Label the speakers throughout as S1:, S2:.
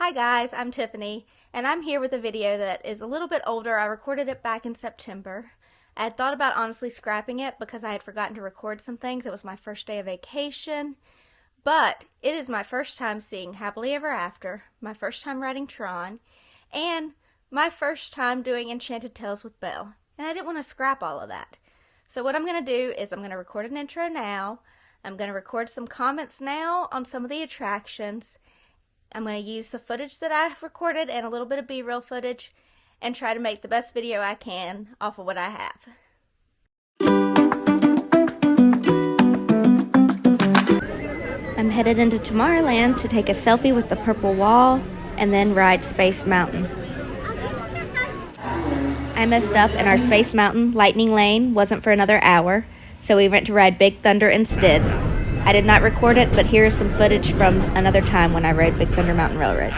S1: Hi guys, I'm Tiffany, and I'm here with a video that is a little bit older. I recorded it back in September. I had thought about honestly scrapping it because I had forgotten to record some things. It was my first day of vacation, but it is my first time seeing Happily Ever After, my first time riding Tron, and my first time doing Enchanted Tales with Belle, and I didn't want to scrap all of that. So what I'm going to do is I'm going to record an intro now. I'm going to record some comments now on some of the attractions. I'm going to use the footage that I've recorded and a little bit of B-roll footage and try to make the best video I can off of what I have. I'm headed into Tomorrowland to take a selfie with the purple wall and then ride Space Mountain. I messed up and our Space Mountain lightning lane wasn't for another hour, so we went to ride Big Thunder instead. I did not record it, but here is some footage from another time when I rode Big Thunder Mountain Railroad.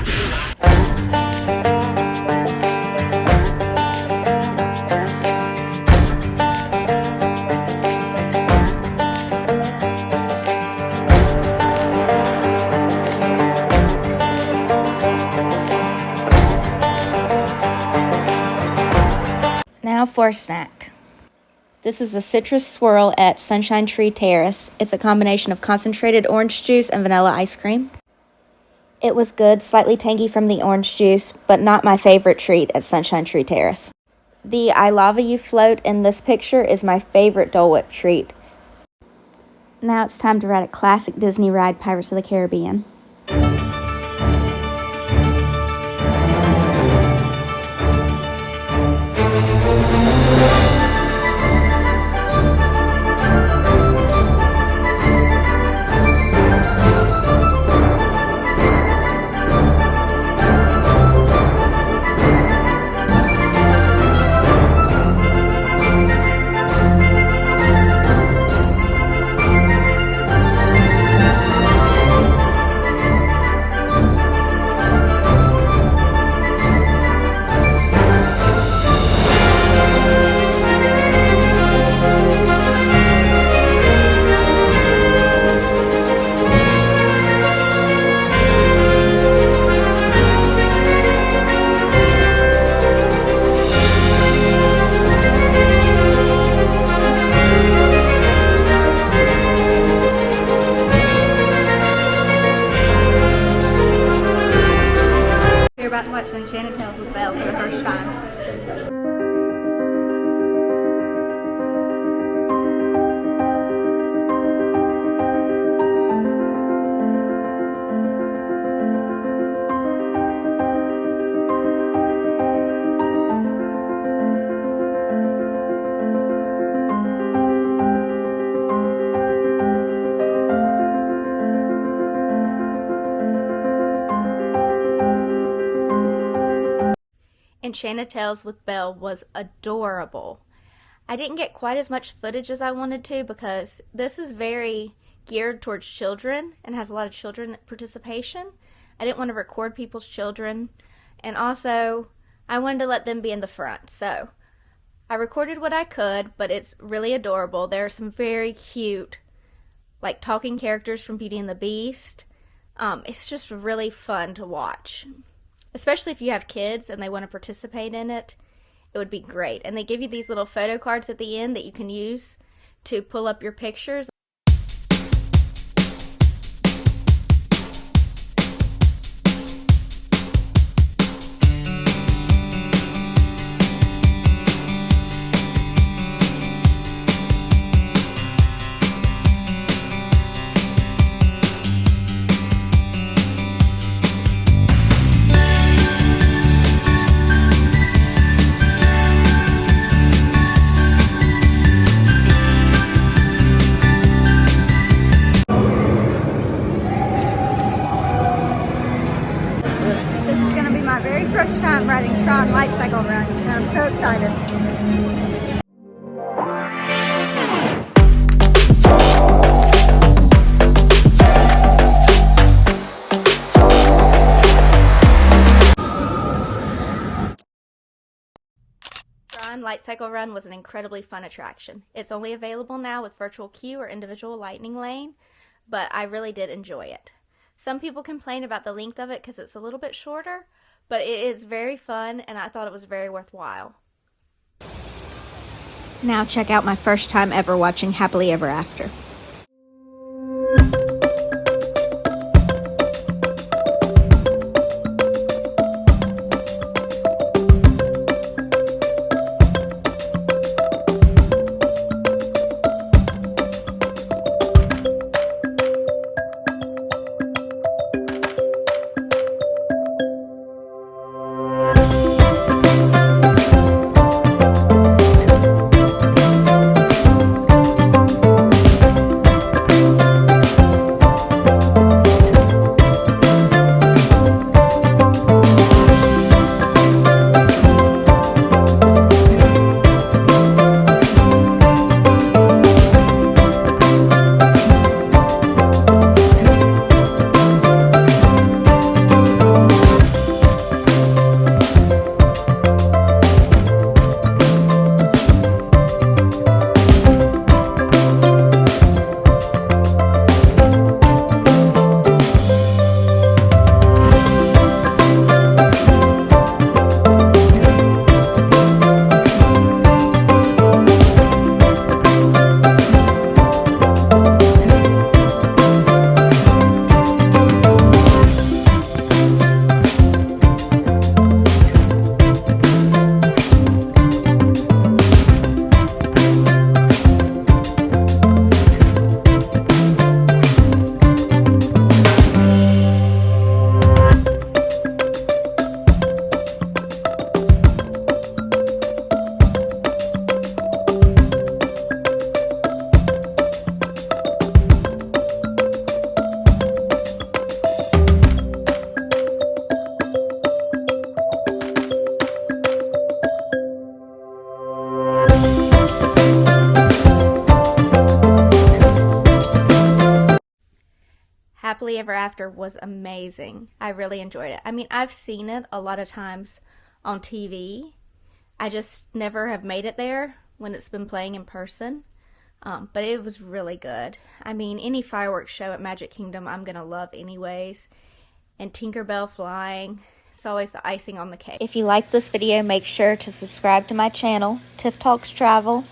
S1: Now for a snack. This is a Citrus Swirl at Sunshine Tree Terrace. It's a combination of concentrated orange juice and vanilla ice cream. It was good, slightly tangy from the orange juice, but not my favorite treat at Sunshine Tree Terrace. The 𝐬𝐤𝐢𝐚𝐥𝐬 float in this picture is my favorite Dole Whip treat. Now it's time to ride a classic Disney ride, Pirates of the Caribbean. We're about to watch Enchanted Tales with Belle for the first time. Enchanted Tales with Belle was adorable. I didn't get quite as much footage as I wanted to because this is very geared towards children and has a lot of children participation. I didn't want to record people's children, and also I wanted to let them be in the front. So I recorded what I could, but it's really adorable. There are some very cute, like, talking characters from Beauty and the Beast. It's just really fun to watch. Especially if you have kids and they want to participate in it, it would be great. And they give you these little photo cards at the end that you can use to pull up your pictures. First time riding Tron Lightcycle Run, and I'm so excited. Tron Lightcycle Run was an incredibly fun attraction. It's only available now with virtual queue or individual lightning lane, but I really did enjoy it. Some people complain about the length of it because it's a little bit shorter, but it is very fun and I thought it was very worthwhile.
S2: Now check out my first time ever watching Happily Ever After.
S1: Happily Ever After was amazing. I really enjoyed it. I mean, I've seen it a lot of times on TV. I just never have made it there when it's been playing in person. But it was really good. I mean, any fireworks show at Magic Kingdom I'm going to love anyways. And Tinkerbell flying, it's always the icing on the cake.
S2: If you liked this video, make sure to subscribe to my channel, Tiff Talks Travel,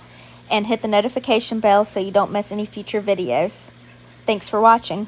S2: and hit the notification bell so you don't miss any future videos. Thanks for watching.